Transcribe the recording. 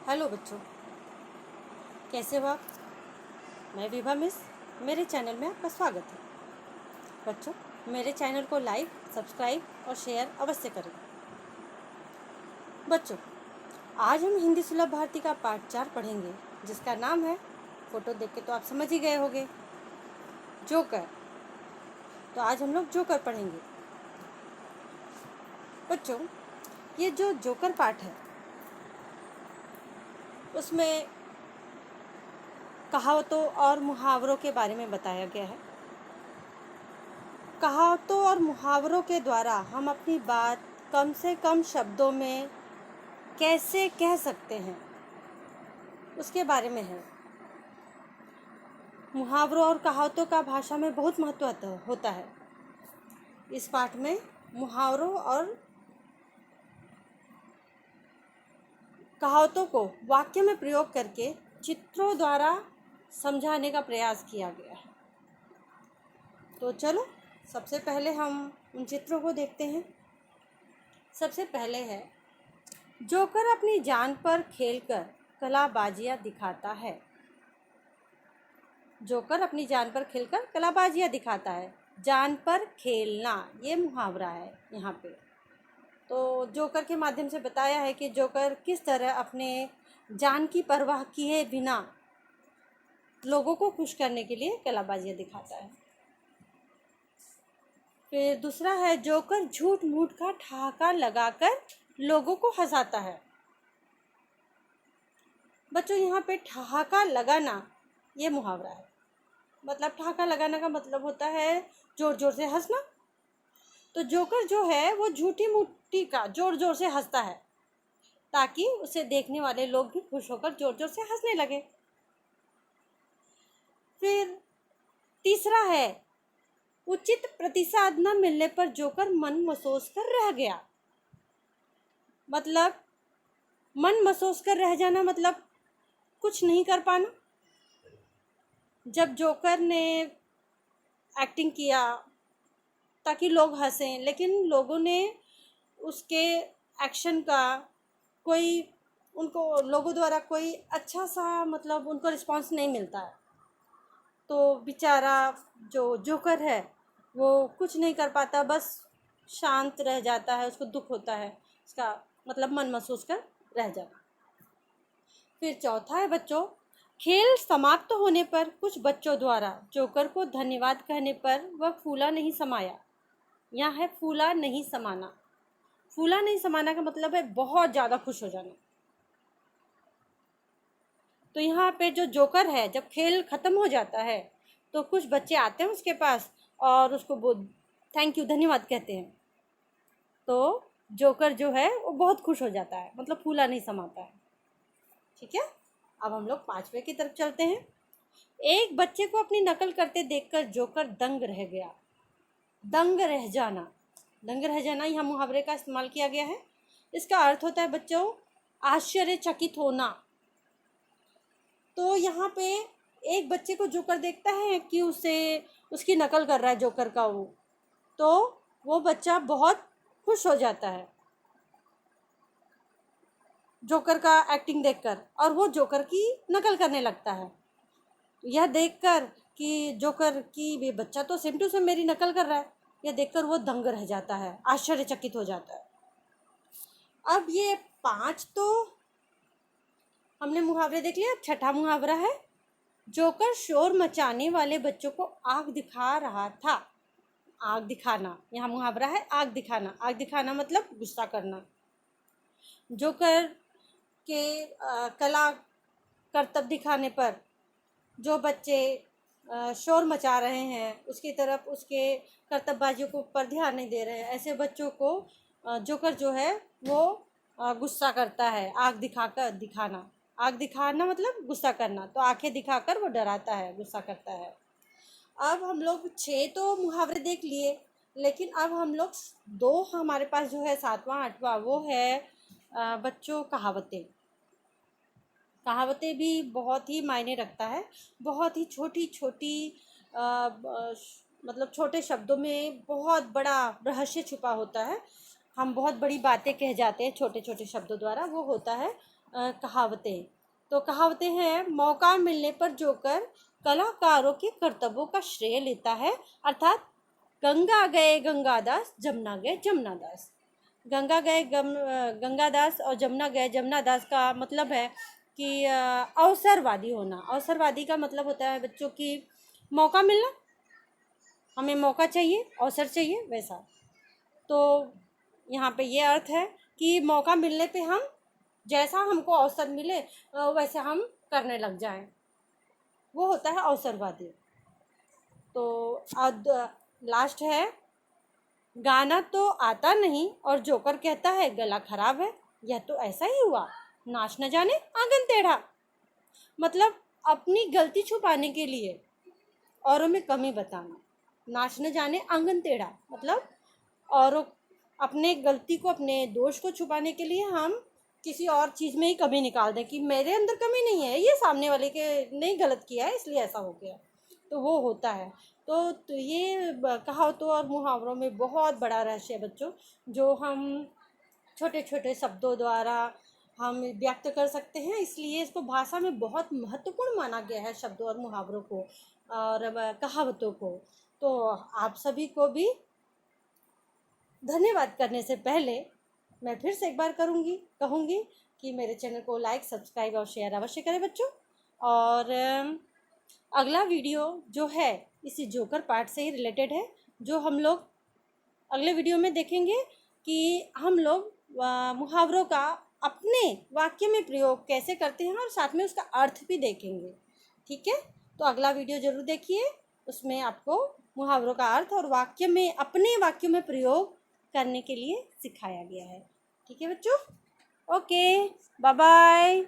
Hello बच्चों, कैसे हो आप। मैं विभा मिस, मेरे चैनल में आपका स्वागत है। बच्चों, मेरे चैनल को लाइक, सब्सक्राइब और शेयर अवश्य करें। बच्चों, आज हम हिंदी सुलभ भारती का पाठ 4 पढ़ेंगे, जिसका नाम है, फोटो देख के तो आप समझ ही गए होंगे, जोकर। तो आज हम लोग जोकर पढ़ेंगे। बच्चों, ये जो जोकर पाठ है उसमें कहावतों और मुहावरों के बारे में बताया गया है। कहावतों और मुहावरों के द्वारा हम अपनी बात कम से कम शब्दों में कैसे कह सकते हैं, उसके बारे में है। मुहावरों और कहावतों का भाषा में बहुत महत्व होता है। इस पाठ में मुहावरों और कहावतों को वाक्य में प्रयोग करके चित्रों द्वारा समझाने का प्रयास किया गया है। तो चलो, सबसे पहले हम उन चित्रों को देखते हैं। सबसे पहले है, जोकर अपनी जान पर खेलकर कलाबाजियां दिखाता है। जोकर अपनी जान पर खेलकर कलाबाजियां दिखाता है। जान पर खेलना, ये मुहावरा है यहाँ पे। तो जोकर के माध्यम से बताया है कि जोकर किस तरह अपने जान की परवाह किए बिना लोगों को खुश करने के लिए कलाबाजियां दिखाता है। फिर दूसरा है, जोकर झूठ मूठ का ठहाका लगाकर लोगों को हंसाता है। बच्चों, यहाँ पे ठहाका लगाना ये मुहावरा है। मतलब ठहाका लगाने का मतलब होता है जोर जोर से हंसना। तो जोकर जो है वो झूठी मूठी का जोर जोर से हंसता है, ताकि उसे देखने वाले लोग भी खुश होकर जोर जोर से हंसने लगे। फिर तीसरा है, उचित प्रतिसाद न मिलने पर जोकर मन मसोस कर रह गया। मतलब मन मसोस कर रह जाना, मतलब कुछ नहीं कर पाना। जब जोकर ने एक्टिंग किया ताकि लोग हंसें, लेकिन लोगों ने उसके एक्शन का लोगों द्वारा कोई अच्छा सा मतलब उनको रिस्पांस नहीं मिलता है, तो बेचारा जो जोकर है वो कुछ नहीं कर पाता, बस शांत रह जाता है। उसको दुख होता है, उसका मतलब मन महसूस कर रह जाना। फिर चौथा है बच्चों, खेल समाप्त होने पर कुछ बच्चों द्वारा जोकर को धन्यवाद कहने पर वह फूला नहीं समाया। यहाँ है फूला नहीं समाना। फूला नहीं समाना का मतलब है बहुत ज़्यादा खुश हो जाना। तो यहाँ पे जो जोकर है, जब खेल ख़त्म हो जाता है तो कुछ बच्चे आते हैं उसके पास और उसको थैंक यू, धन्यवाद कहते हैं। तो जोकर जो है वो बहुत खुश हो जाता है, मतलब फूला नहीं समाता है। ठीक है, अब हम लोग 5वें की तरफ चलते हैं। एक बच्चे को अपनी नकल करते देखकर जोकर दंग रह गया। दंग रह जाना, दंग रह जाना यहाँ मुहावरे का इस्तेमाल किया गया है। इसका अर्थ होता है बच्चों आश्चर्यचकित होना। तो यहाँ पे एक बच्चे को जोकर देखता है कि उसकी नकल कर रहा है जोकर का तो वो बच्चा बहुत खुश हो जाता है जोकर का एक्टिंग देखकर, और वो जोकर की नकल करने लगता है। यह देखकर कि जोकर की ये बच्चा तो सेम टू सेम मेरी नकल कर रहा है, यह देखकर वो दंग रह जाता है, आश्चर्यचकित हो जाता है। अब ये 5 तो हमने मुहावरे देख लिया। छठा मुहावरा है, जोकर शोर मचाने वाले बच्चों को आग दिखा रहा था। आग दिखाना, यहाँ मुहावरा है आग दिखाना। आग दिखाना मतलब गुस्सा करना। जोकर के कला करतब दिखाने पर जो बच्चे शोर मचा रहे हैं उसकी तरफ, उसके करतबबाजियों को ऊपर ध्यान नहीं दे रहे हैं, ऐसे बच्चों को जोकर जो है वो गुस्सा करता है। आग दिखाना, आग दिखाना मतलब गुस्सा करना। तो आंखें दिखाकर वो डराता है, गुस्सा करता है। अब हम लोग 6 तो मुहावरे देख लिए, लेकिन अब हम लोग 2 हमारे पास जो है 7वां 8वां, वो है बच्चों कहावतें। कहावतें भी बहुत ही मायने रखता है। बहुत ही छोटी छोटी मतलब छोटे शब्दों में बहुत बड़ा रहस्य छुपा होता है। हम बहुत बड़ी बातें कह जाते हैं छोटे छोटे शब्दों द्वारा, वो होता है कहावतें। तो कहावतें हैं, मौका मिलने पर जोकर कलाकारों के कर्तव्यों का श्रेय लेता है, अर्थात गंगा गए गंगादास, जमुना गए जमुनादास। गंगादास और जमुना गए जमुनादास का मतलब है कि अवसरवादी होना। अवसरवादी का मतलब होता है बच्चों की मौका मिलना, हमें मौका चाहिए, अवसर चाहिए, वैसा। तो यहाँ पे ये अर्थ है कि मौका मिलने पे हम जैसा हमको अवसर मिले वैसे हम करने लग जाएं, वो होता है अवसरवादी। तो अब लास्ट है, गाना तो आता नहीं और जोकर कहता है गला खराब है, यह तो ऐसा ही हुआ, नाच न जाने आंगन टेढ़ा। मतलब अपनी गलती छुपाने के लिए औरों में कमी बताना, नाच न जाने आंगन टेढ़ा मतलब औरों अपने गलती को, अपने दोष को छुपाने के लिए हम किसी और चीज़ में ही कमी निकाल दें कि मेरे अंदर कमी नहीं है, ये सामने वाले के नहीं गलत किया है इसलिए ऐसा हो गया, तो वो होता है। तो ये कहावतों और मुहावरों में बहुत बड़ा रहस्य है बच्चों, जो हम छोटे छोटे शब्दों द्वारा हम व्यक्त कर सकते हैं, इसलिए इसको भाषा में बहुत महत्वपूर्ण माना गया है, शब्दों और मुहावरों को और कहावतों को। तो आप सभी को भी धन्यवाद करने से पहले मैं फिर से एक बार कहूँगी कि मेरे चैनल को लाइक, सब्सक्राइब और शेयर अवश्य करें बच्चों। और अगला वीडियो जो है इसी जोकर पार्ट से ही रिलेटेड है, जो हम लोग अगले वीडियो में देखेंगे कि हम लोग मुहावरों का अपने वाक्य में प्रयोग कैसे करते हैं और साथ में उसका अर्थ भी देखेंगे। ठीक है, तो अगला वीडियो ज़रूर देखिए, उसमें आपको मुहावरों का अर्थ और वाक्य में, अपने वाक्यों में प्रयोग करने के लिए सिखाया गया है। ठीक है बच्चों, ओके, बाय बाय।